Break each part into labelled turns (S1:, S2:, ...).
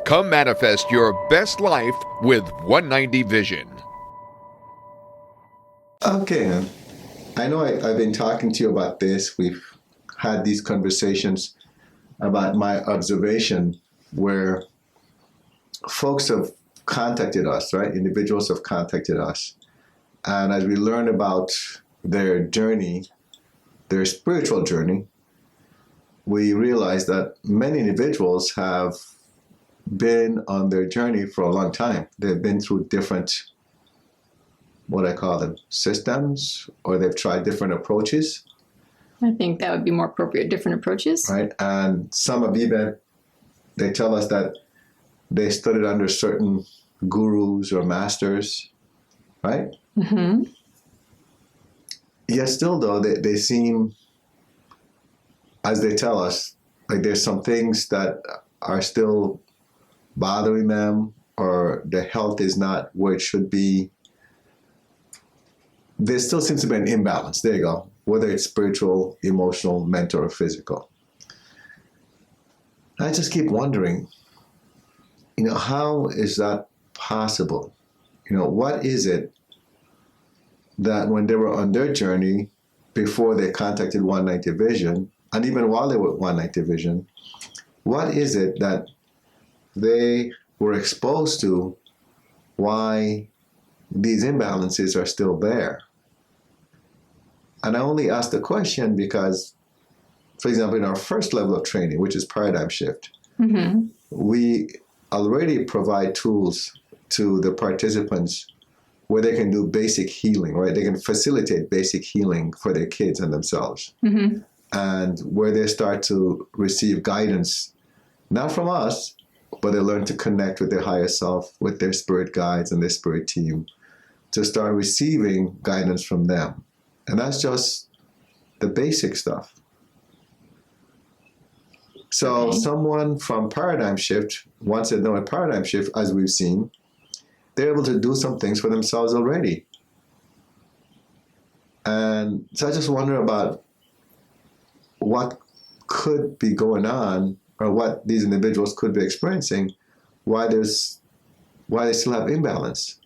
S1: Come manifest your best life with 190 Vision.
S2: Okay, I know I've been talking to you about this. We've had these conversations about my observation where folks have contacted us, right? Individuals have contacted us. And as we learn about their journey, their spiritual journey, we realize that many individuals have been on their journey for a long time. They've been through different, what I call them, systems, or they've tried different approaches.
S3: I think that would be more appropriate, different approaches.
S2: Right, and some have even, they tell us that they studied under certain gurus or masters, right?
S3: Mm-hmm.
S2: Yet still though, they seem, as they tell us, like there's some things that are still bothering them, or their health is not where it should be. There still seems to be an imbalance. There you go. Whether it's spiritual, emotional, mental, or physical. I just keep wondering, how is that possible? What is it that when they were on their journey, before they contacted 190 Vision, and even while they were at 190 Vision, what is it that they were exposed to, why these imbalances are still there? And I only ask the question because, for example, in our first level of training, which is paradigm shift,
S3: Mm-hmm.
S2: we already provide tools to the participants where they can do basic healing, right? They can facilitate basic healing for their kids and themselves.
S3: Mm-hmm.
S2: And where they start to receive guidance, not from us, but they learn to connect with their higher self, with their spirit guides and their spirit team, to start receiving guidance from them. And that's just the basic stuff. So
S3: Okay.
S2: someone from paradigm shift, once they know a paradigm shift, as we've seen, they're able to do some things for themselves already. And so I just wonder about what could be going on, or what these individuals could be experiencing, why they still have imbalance.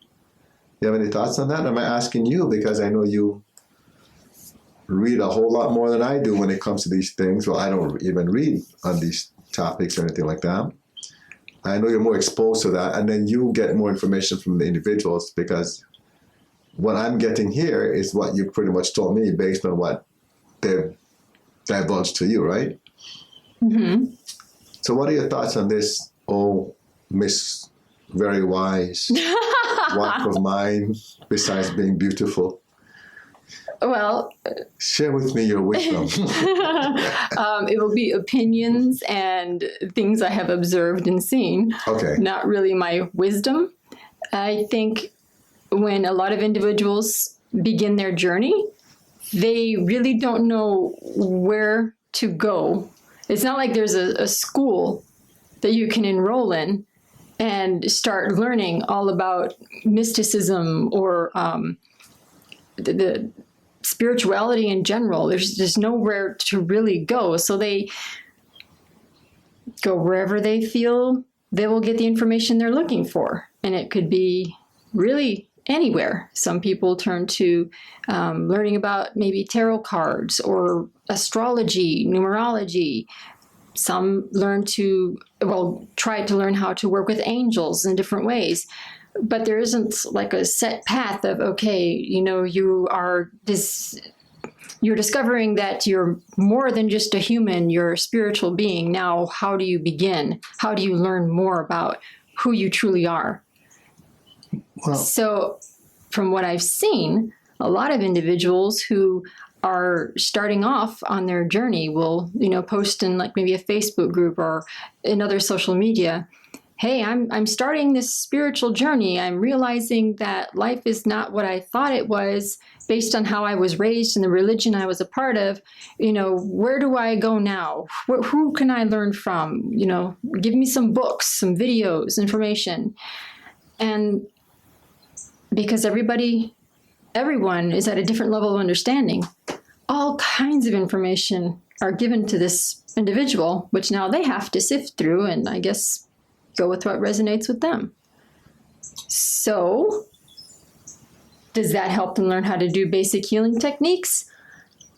S2: You have any thoughts on that? Am I asking you because I know you read a whole lot more than I do when it comes to these things. Well, I don't even read on these topics or anything like that. I know you're more exposed to that, and then you get more information from the individuals, because what I'm getting here is what you pretty much told me based on what they've divulged to you, right?
S3: Mm-hmm.
S2: So what are your thoughts on this, Miss Very Wise, wife of mine, besides being beautiful?
S3: Well,
S2: Share with me your wisdom.
S3: it will be opinions and things I have observed and seen,
S2: Okay.
S3: not really my wisdom. I think when a lot of individuals begin their journey, they really don't know where to go. It's not like there's a school that you can enroll in and start learning all about mysticism or the spirituality in general. There's just nowhere to really go. So they go wherever they feel they will get the information they're looking for. And it could be really anywhere. Some people turn to learning about maybe tarot cards or astrology, numerology. Some try to learn how to work with angels in different ways. But there isn't like a set path of, okay, you're discovering that you're more than just a human, you're a spiritual being. Now, how do you begin? How do you learn more about who you truly are?
S2: Well,
S3: So from what I've seen, a lot of individuals who are starting off on their journey will, post in like maybe a Facebook group or in other social media, hey, I'm starting this spiritual journey. I'm realizing that life is not what I thought it was based on how I was raised and the religion I was a part of. Where do I go now? Who can I learn from? Give me some books, some videos, information. And because everyone is at a different level of understanding, all kinds of information are given to this individual, which now they have to sift through and I guess go with what resonates with them. So, does that help them learn how to do basic healing techniques?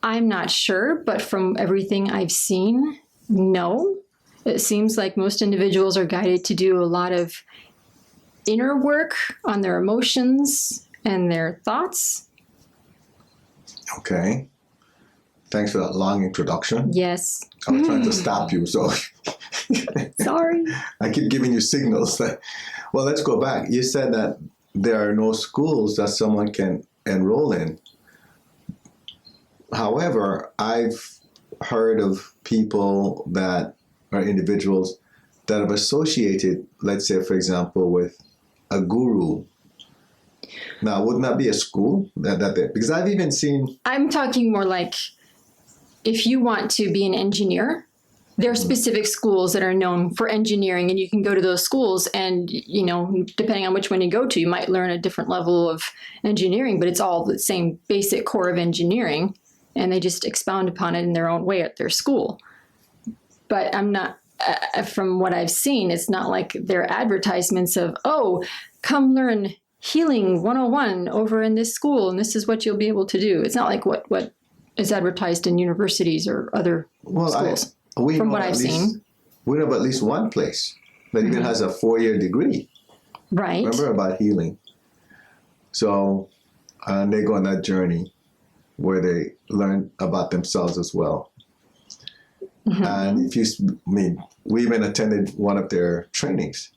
S3: I'm not sure, but from everything I've seen, no. It seems like most individuals are guided to do a lot of inner work on their emotions and their thoughts.
S2: Okay. Thanks for that long introduction.
S3: Yes.
S2: I was trying to stop you, so
S3: Sorry.
S2: I keep giving you signals. Well, let's go back. You said that there are no schools that someone can enroll in. However, I've heard of people that are individuals that have associated, let's say, for example, with a guru. Now, wouldn't that be a school? Because I've even seen...
S3: I'm talking more like if you want to be an engineer, there are specific schools that are known for engineering, and you can go to those schools and, you know, depending on which one you go to, you might learn a different level of engineering, but it's all the same basic core of engineering, and they just expound upon it in their own way at their school. But I'm not, from what I've seen, it's not like they're advertisements of, oh, come learn Healing 101 over in this school, and this is what you'll be able to do. It's not like what is advertised in universities or other schools. From what I've seen.
S2: We know of at least one place that even has a 4-year degree.
S3: Right.
S2: Remember about healing. So they go on that journey where they learn about themselves as well. Mm-hmm. And we even attended one of their trainings.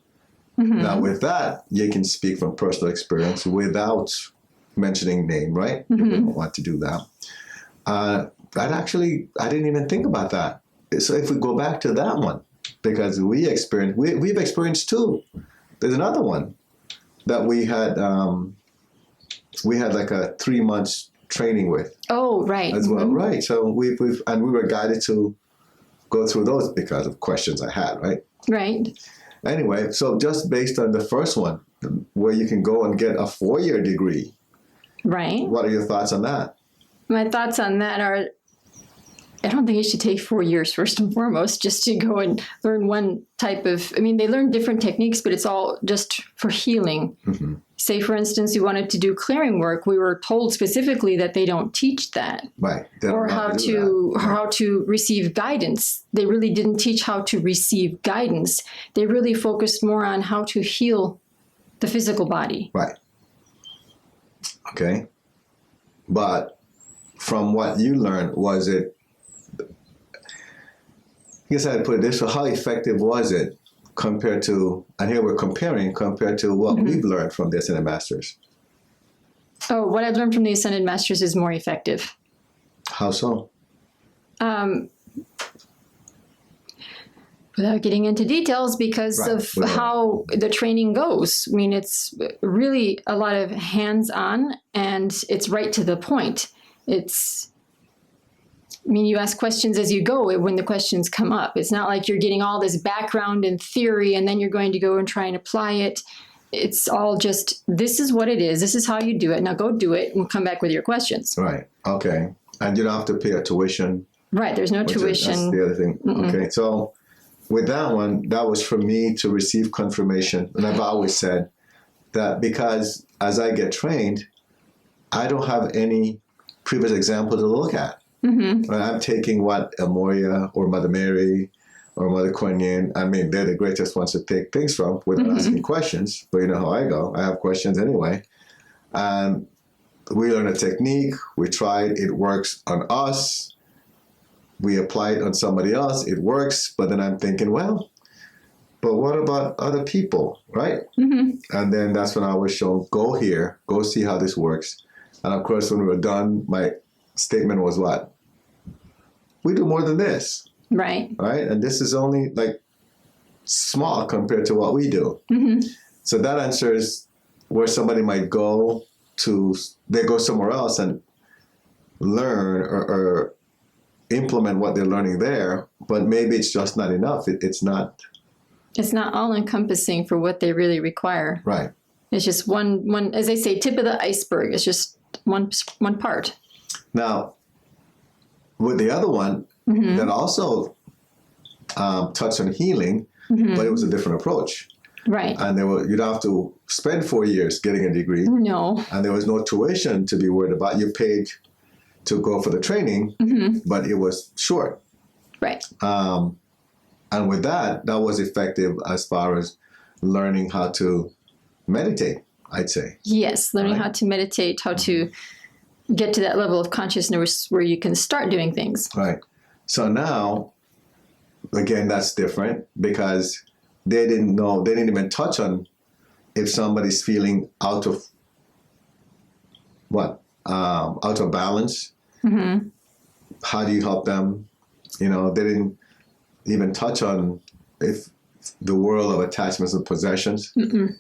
S2: Mm-hmm. Now, with that, you can speak from personal experience without mentioning name, right? Mm-hmm. You don't want to do that. I didn't even think about that. So if we go back to that one, because we've experienced two. There's another one that we had like a 3 months training with.
S3: Oh, right.
S2: As well,
S3: mm-hmm.
S2: right. So we were guided to go through those because of questions I had, right?
S3: Right.
S2: Anyway, so just based on the first one, where you can go and get a 4-year degree. Right. What are your thoughts on that?
S3: My thoughts on that are, I don't think it should take 4 years, first and foremost, just to go and learn one type of, they learn different techniques, but it's all just for healing. Mm-hmm. Say, for instance, you wanted to do clearing work. We were told specifically that they don't teach that.
S2: Right.
S3: Or how to receive guidance. They really didn't teach how to receive guidance. They really focused more on how to heal the physical body.
S2: Right. Okay. But from what you learned, was it, I guess I'd put it this way, how effective was it compared to, and here we're comparing, compared to what mm-hmm. we've learned from the Ascended Masters?
S3: Oh, what I've learned from the Ascended Masters is more effective.
S2: How so?
S3: Without getting into details, because of how the training goes. It's really a lot of hands-on, and it's right to the point. You ask questions as you go when the questions come up. It's not like you're getting all this background and theory and then you're going to go and try and apply it. It's all just, this is what it is. This is how you do it. Now go do it and come back with your questions.
S2: Right. Okay. And you don't have to pay a tuition.
S3: Right. There's no tuition.
S2: That's the other thing. Mm-mm. Okay. So with that one, that was for me to receive confirmation. And I've always said that because as I get trained, I don't have any previous example to look at. Mm-hmm. I'm taking what Amoria or Mother Mary or Mother Kuan Yin, they're the greatest ones to take things from without mm-hmm. asking questions. But you know how I go. I have questions anyway. And we learn a technique. We try it. It works on us. We apply it on somebody else. It works. But then I'm thinking, well, but what about other people, right? Mm-hmm. And then that's when I was shown, go here, go see how this works. And of course, when we were done, my statement was what? We do more than this.
S3: Right.
S2: Right? And this is only like small compared to what we do. Mm-hmm. So that answers where somebody might go they go somewhere else and learn or implement what they're learning there, but maybe it's just not enough. It's not
S3: all encompassing for what they really require.
S2: Right.
S3: It's just one, as they say, tip of the iceberg. It's just one part.
S2: Now, with the other one mm-hmm. that also touched on healing but it was a different approach.
S3: Right.
S2: And you'd have to spend 4 years getting a degree,
S3: No.
S2: and there was no tuition to be worried about. You paid to go for the training, but it was short.
S3: Right.
S2: And with that was effective as far as learning how to meditate, I'd say.
S3: Yes. Learning
S2: Right.
S3: how to meditate, how to get to that level of consciousness where you can start doing things.
S2: Right. So now, again, that's different because they didn't even touch on if somebody's feeling out of balance.
S3: Mm-hmm.
S2: How do you help them? They didn't even touch on if the world of attachments and possessions.
S3: Mm-mm.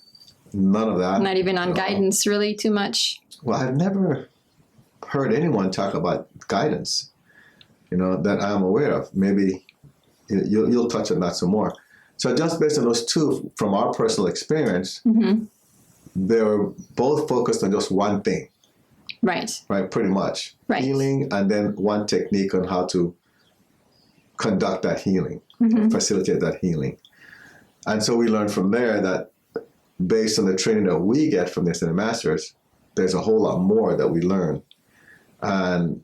S2: None of that.
S3: Not even on guidance, really, too much.
S2: Well, I've never heard anyone talk about guidance, that I'm aware of. Maybe you'll touch on that some more. So just based on those two, from our personal experience, they were both focused on just one thing.
S3: Right.
S2: Right, pretty much.
S3: Right.
S2: Healing, and then one technique on how to conduct that healing, facilitate that healing. And so we learned from there that based on the training that we get from the Ascended Masters, there's a whole lot more that we learn. And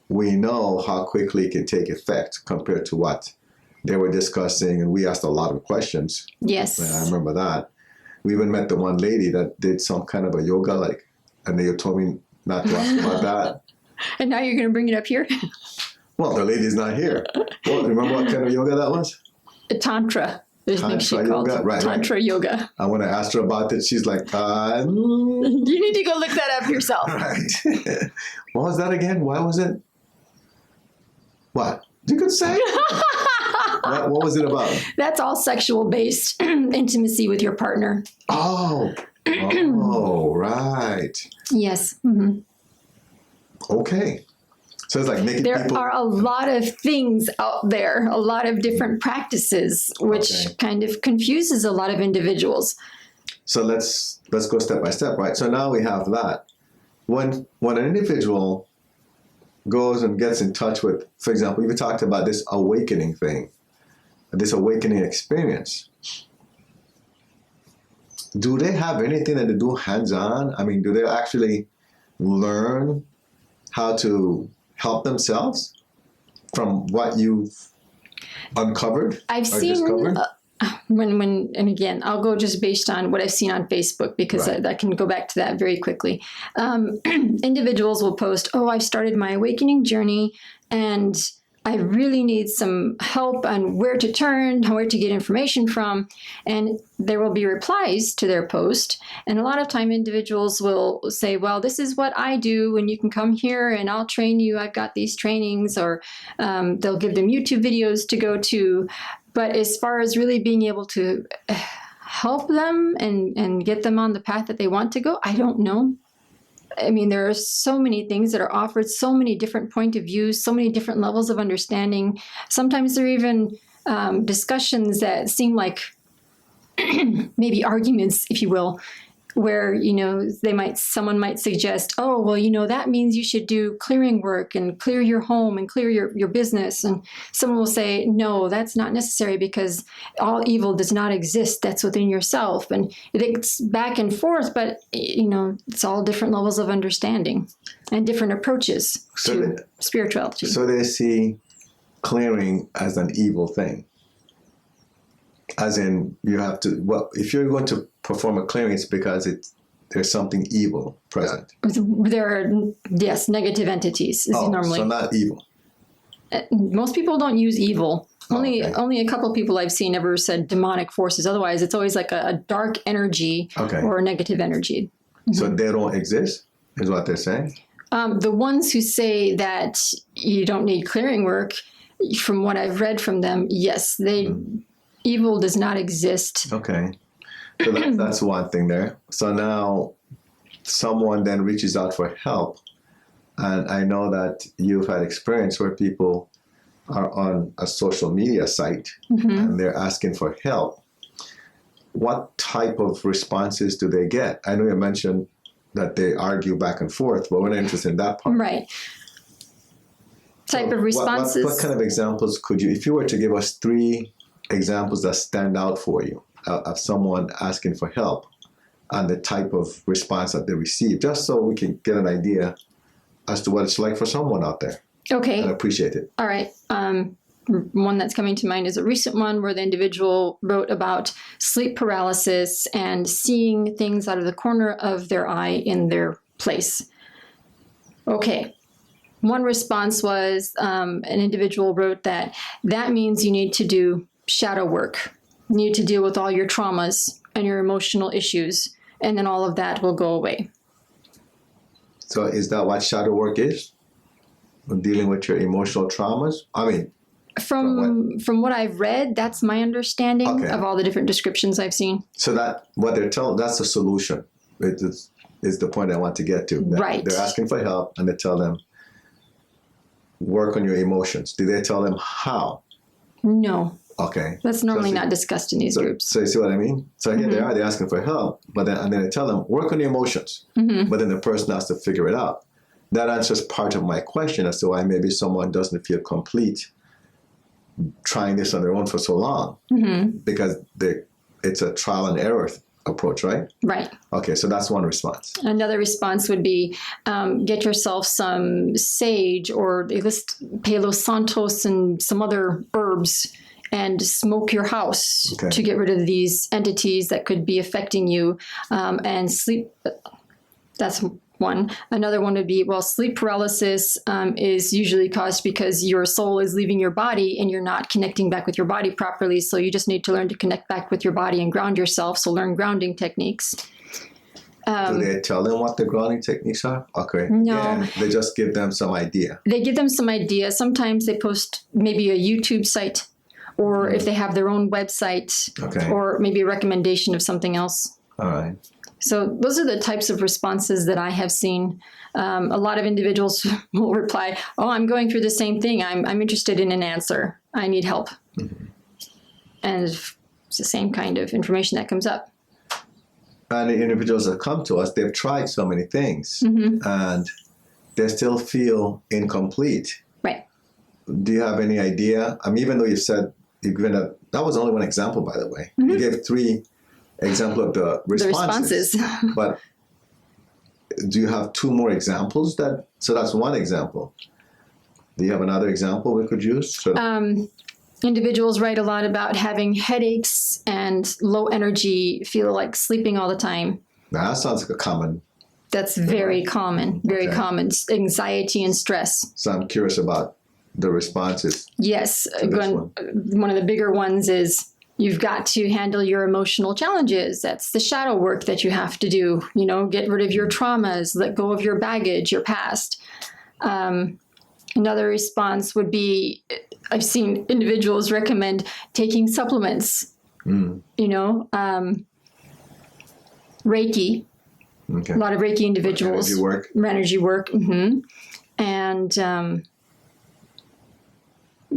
S2: we know how quickly it can take effect compared to what they were discussing. And we asked a lot of questions.
S3: Yes.
S2: And I remember that. We even met the one lady that did some kind of a yoga, and they told me not to ask about that.
S3: And now you're going to bring it up here?
S2: Well, the lady's not here. Well, remember what kind of yoga that was?
S3: Tantra. There's things she
S2: Tantra
S3: called
S2: yoga? Right,
S3: Tantra yoga.
S2: And when I asked her about it, she's like,
S3: You need to go look that up yourself.
S2: Right. What was that again? Why was it? What? You could say. What was it about?
S3: That's all sexual-based intimacy with your partner.
S2: Oh, right.
S3: Yes.
S2: Okay. So it's like naked
S3: There
S2: people.
S3: are a lot of things out there, a lot of different practices, which kind of confuses a lot of individuals.
S2: So let's go step by step, right? So now we have that. When an individual goes and gets in touch with, for example, you talked about this awakening thing, this awakening experience. Do they have anything that they do hands-on? I mean, do they actually learn how to help themselves from what you've uncovered?
S3: I've
S2: or
S3: seen
S2: discovered?
S3: and again, I'll go just based on what I've seen on Facebook because
S2: Right.
S3: I can go back to that very quickly. Individuals will post, "Oh, I've started my awakening journey, and I really need some help on where to turn, where to get information from." And there will be replies to their post. And a lot of time individuals will say, "Well, this is what I do, and you can come here and I'll train you. I've got these trainings," or they'll give them YouTube videos to go to. But as far as really being able to help them and get them on the path that they want to go, I don't know. I mean, there are so many things that are offered, so many different point of views, so many different levels of understanding. Sometimes there are even discussions that seem like maybe arguments, if you will, where, someone might suggest, "Oh, well, that means you should do clearing work and clear your home and clear your business." And someone will say, "No, that's not necessary because all evil does not exist. That's within yourself." And it's back and forth, but, it's all different levels of understanding and different approaches to spirituality.
S2: So they see clearing as an evil thing. As in, you have to, if you're going to perform a clearing, it's because there's something evil present.
S3: There are, yes, negative entities is normally.
S2: So not evil.
S3: Most people don't use evil.
S2: Okay.
S3: Only a couple people I've seen ever said demonic forces. Otherwise, it's always like a dark energy or a negative energy.
S2: So they don't exist, is what they're saying?
S3: The ones who say that you don't need clearing work, from what I've read from them, yes, evil does not exist.
S2: Okay. So that's one thing there. So now someone then reaches out for help. And I know that you've had experience where people are on a social media site and they're asking for help. What type of responses do they get? I know you mentioned that they argue back and forth, but we're not interested in that part.
S3: Right. Type of responses.
S2: What kind of examples could you, if you were to give us 3 examples that stand out for you of someone asking for help and the type of response that they receive, just so we can get an idea as to what it's like for someone out there
S3: Okay.
S2: and appreciate it.
S3: All right. One that's coming to mind is a recent one where the individual wrote about sleep paralysis and seeing things out of the corner of their eye in their place. Okay. One response was an individual wrote that means you need to do shadow work. You need to deal with all your traumas and your emotional issues, and then all of that will go away.
S2: So is that what shadow work is? Dealing with your emotional traumas? I mean,
S3: From what I've read, that's my understanding
S2: Okay.
S3: of all the different descriptions I've seen.
S2: so that what they're telling, that's the solution. It is the point I want to get to. That
S3: Right.
S2: They're asking for help and they tell them, work on your emotions. Do they tell them how?
S3: No,
S2: Okay.
S3: that's normally
S2: So-
S3: not discussed in these groups.
S2: So you see what I mean? So here they are, they're asking for help, but then they tell them, work on your emotions. But then the person has to figure it out. That answers part of my question as to why maybe someone doesn't feel complete trying this on their own for so long. Because it's a trial and error approach, right?
S3: Right.
S2: Okay, so that's one response.
S3: Another response would be get yourself some sage or they list Palo Santos and some other herbs and smoke your house
S2: Okay.
S3: to get rid of these entities that could be affecting you and sleep. That's one. Another one would be, well, sleep paralysis is usually caused because your soul is leaving your body and you're not connecting back with your body properly. So you just need to learn to connect back with your body and ground yourself. So learn grounding techniques.
S2: Do they tell them what the grounding techniques are? Okay.
S3: No.
S2: Yeah, they just give them some idea.
S3: They give them some idea. Sometimes they post maybe a YouTube site, or if they have their own website,
S2: Okay.
S3: or maybe a recommendation of something else.
S2: All right.
S3: So those are the types of responses that I have seen. A lot of individuals will reply, "Oh, I'm going through the same thing. I'm interested in an answer. I need help." And it's the same kind of information that comes up.
S2: And the individuals that come to us, they've tried so many things and they still feel incomplete.
S3: Right.
S2: Do you have any idea? I mean, even though you've given that was only one example, by the way. You gave 3 examples of the responses.
S3: The responses.
S2: But do you have 2 more examples? So that's one example. Do you have another example we could use? So,
S3: Individuals write a lot about having headaches and low energy, feel like sleeping all the time.
S2: that sounds like a common.
S3: That's very common, very
S2: Okay.
S3: common. Anxiety and stress.
S2: So I'm curious about the responses.
S3: Yes,
S2: this
S3: one of the bigger ones is you've got to handle your emotional challenges. That's the shadow work that you have to do. You know, get rid of your traumas, let go of your baggage, your past. Another response would be, I've seen individuals recommend taking supplements, you know, Reiki,
S2: Okay.
S3: a lot of Reiki individuals.
S2: Energy work.
S3: Energy work. And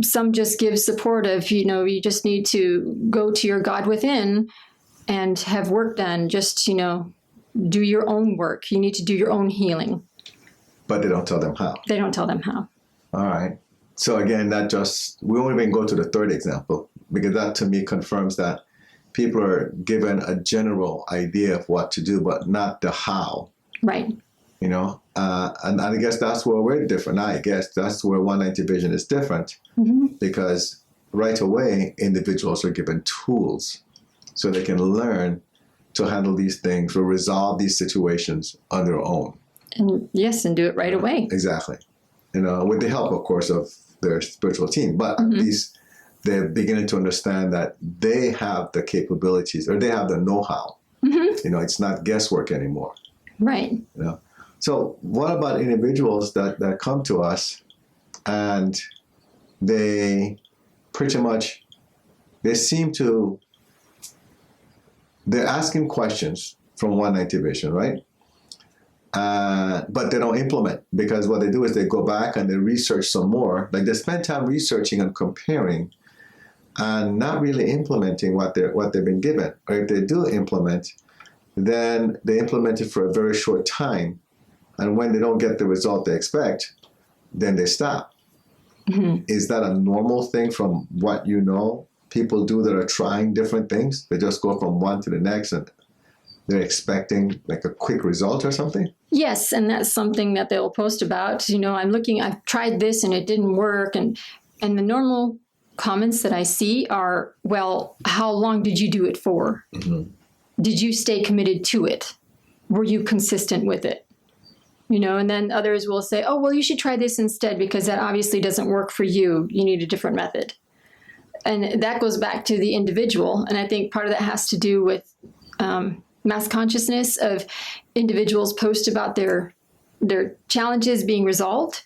S3: some just give support of, you know, you just need to go to your God within and have work done. Just, you know, do your own work. You need to do your own healing.
S2: But they don't tell them how.
S3: They don't tell them how.
S2: All right. So again, we won't even go to the third example because that to me confirms that people are given a general idea of what to do, but not the how,
S3: Right.
S2: you know? And I guess that's where we're different. I guess that's where 190 Vision is different because right away, individuals are given tools so they can learn to handle these things or resolve these situations on their own.
S3: And yes, and do it right away.
S2: Exactly. You know, with the help, of course, of their spiritual team. But at least they're beginning to understand that they have the capabilities or they have the know-how. You know, it's not guesswork anymore.
S3: Right.
S2: You know? So what about individuals that come to us and they pretty much, they're asking questions from 190 Vision, right? But they don't implement because what they do is they go back and they research some more. Like they spend time researching and comparing and not really implementing what they've been given. Or if they do implement, then they implement it for a very short time. And when they don't get the result they expect, then they stop. Is that a normal thing from what you know people do that are trying different things? They just go from one to the next and they're expecting like a quick result or something?
S3: Yes, and that's something that they'll post about. I've tried this and it didn't work. And the normal comments that I see are, well, how long did you do it for?
S2: Mm-hmm.
S3: Did you stay committed to it? Were you consistent with it? And then others will say, oh, well, you should try this instead because that obviously doesn't work for you. You need a different method. And that goes back to the individual. And I think part of that has to do with mass consciousness of individuals post about their challenges being resolved.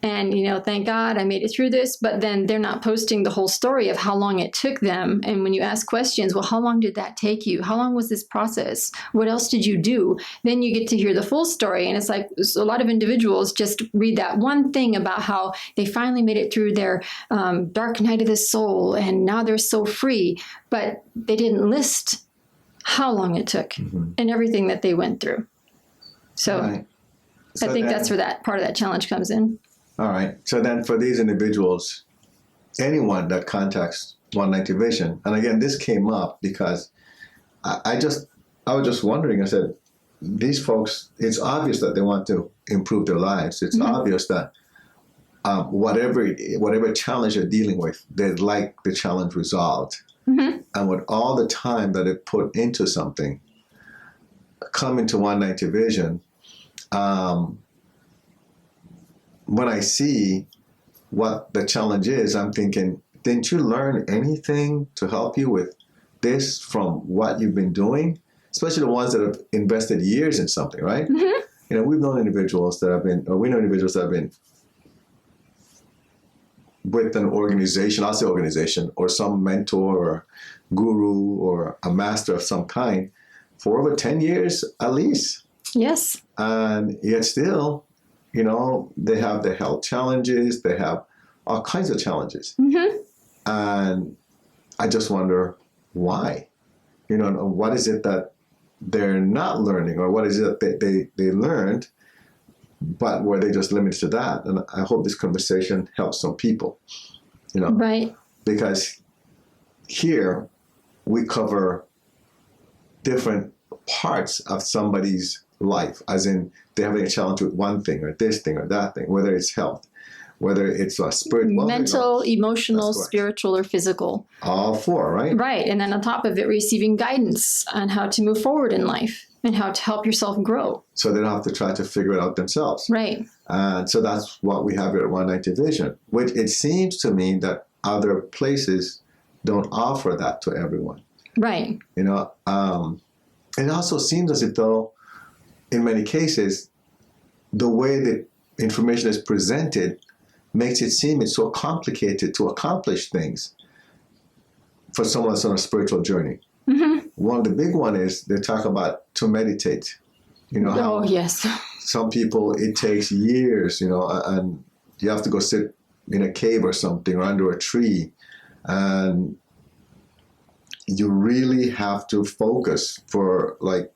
S3: And, thank God I made it through this, but then they're not posting the whole story of how long it took them. And when you ask questions, well, how long did that take you? How long was this process? What else did you do? Then you get to hear the full story. And it's like a lot of individuals just read that one thing about how they finally made it through their dark night of the soul and now they're so free, but they didn't list how long it took and everything that they went through. So,
S2: Right.
S3: I think that's where that part of that challenge comes in.
S2: All right. So then for these individuals, anyone that contacts 190 Vision, and again, this came up because I was just wondering, I said, these folks, it's obvious that they want to improve their lives. It's obvious that whatever challenge they're dealing with, they'd like the challenge resolved. And with all the time that it put into something, coming to 190 Vision, when I see what the challenge is, I'm thinking, didn't you learn anything to help you with this from what you've been doing? Especially the ones that have invested years in something, right? We've known individuals that have been, or we know individuals that have been with an organization, I'll say organization, or some mentor or guru or a master of some kind for over 10 years at least.
S3: Yes.
S2: And yet still, they have their health challenges, they have all kinds of challenges. And I just wonder why. What is it that they're not learning, or what is it that they learned, but were they just limited to that? And I hope this conversation helps some people,
S3: Right.
S2: because here we cover different parts of somebody's life, as in they're having a challenge with one thing or this thing or that thing, whether it's health, whether it's a spiritual,
S3: mental, emotional,
S2: That's correct.
S3: spiritual, or physical.
S2: all four, right?
S3: Right. And then on top of it, receiving guidance on how to move forward in life and how to help yourself grow.
S2: So they don't have to try to figure it out themselves.
S3: Right.
S2: And so that's what we have here at 190 Vision, which it seems to me that other places don't offer that to everyone.
S3: Right.
S2: It also seems as if though, in many cases, the way that information is presented makes it seem it's so complicated to accomplish things for someone that's on a spiritual journey. One of the big one is they talk about to meditate. How
S3: yes.
S2: some people, it takes years, and you have to go sit in a cave or something or under a tree, and you really have to focus for like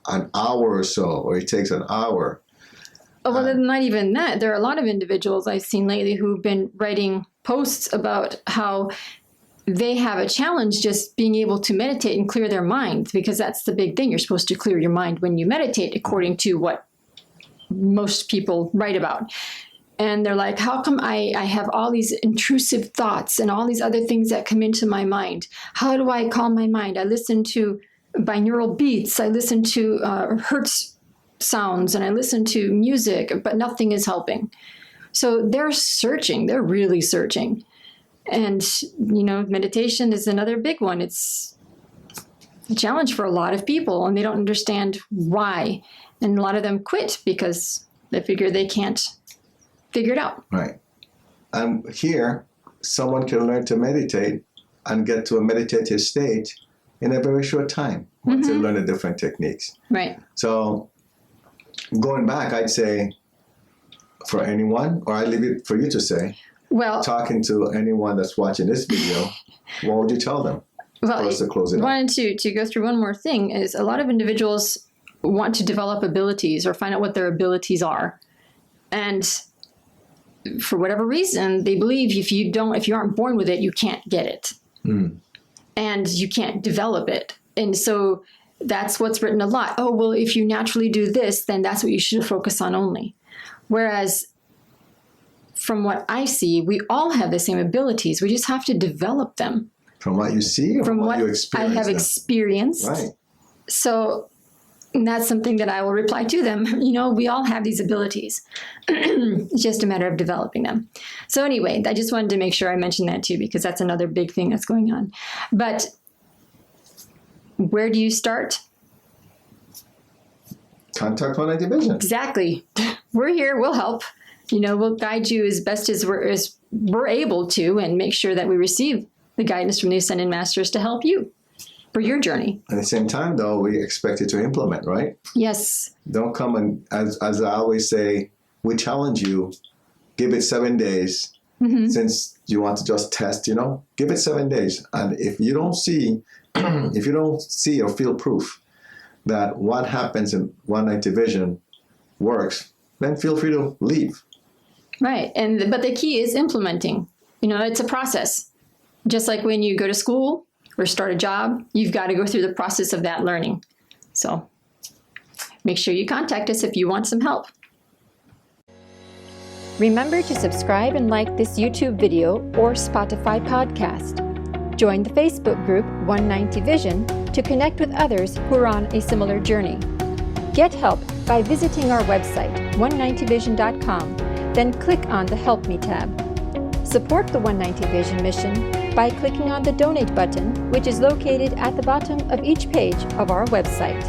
S2: an hour or so, or it takes an hour.
S3: Oh, well, not even that. There are a lot of individuals I've seen lately who've been writing posts about how they have a challenge just being able to meditate and clear their mind, because that's the big thing. You're supposed to clear your mind when you meditate, according to what most people write about. And they're like, how come I have all these intrusive thoughts and all these other things that come into my mind? How do I calm my mind? I listen to binaural beats. I listen to Hertz sounds, and I listen to music, but nothing is helping. So they're searching. They're really searching. And, meditation is another big one. It's a challenge for a lot of people, and they don't understand why. And a lot of them quit because they figure they can't figure it out.
S2: Right. And here, someone can learn to meditate and get to a meditative state in a very short time once they learn the different techniques.
S3: Right.
S2: So going back, I'd say for anyone, or I leave it for you to say,
S3: Well,
S2: talking to anyone that's watching this video, what would you tell them for us to close it out?
S3: wanted to go through one more thing is a lot of individuals want to develop abilities or find out what their abilities are. And for whatever reason, they believe if you aren't born with it, you can't get it. and you can't develop it. And so that's what's written a lot. Oh, well, if you naturally do this, then that's what you should focus on only. Whereas from what I see, we all have the same abilities. We just have to develop them.
S2: From what you see or
S3: From what
S2: you
S3: I
S2: experience?
S3: have experienced.
S2: Right.
S3: So that's something that I will reply to them. You know, we all have these abilities. It's just a matter of developing them. So anyway, I just wanted to make sure I mentioned that too, because that's another big thing that's going on. But where do you start?
S2: Contact One Night Vision.
S3: Exactly. We're here. We'll help. You know, we'll guide you as best as we're able to, and make sure that we receive the guidance from the Ascended Masters to help you for your journey.
S2: At the same time, though, we expect you to implement, right?
S3: Yes.
S2: Don't come and, as I always say, we challenge you. Give it 7 days. Since you want to just test, you know, give it 7 days. And if you don't see, or feel proof that what happens in One Night Vision works, then feel free to leave.
S3: Right. But the key is implementing. You know, it's a process. Just like when you go to school or start a job, you've got to go through the process of that learning. So make sure you contact us if you want some help. Remember to subscribe and like this YouTube video or Spotify podcast. Join the Facebook group 190 Vision to connect with others who are on a similar journey. Get help by visiting our website, 190vision.com, then click on the Help Me tab. Support the 190 Vision mission by clicking on the Donate button, which is located at the bottom of each page of our website.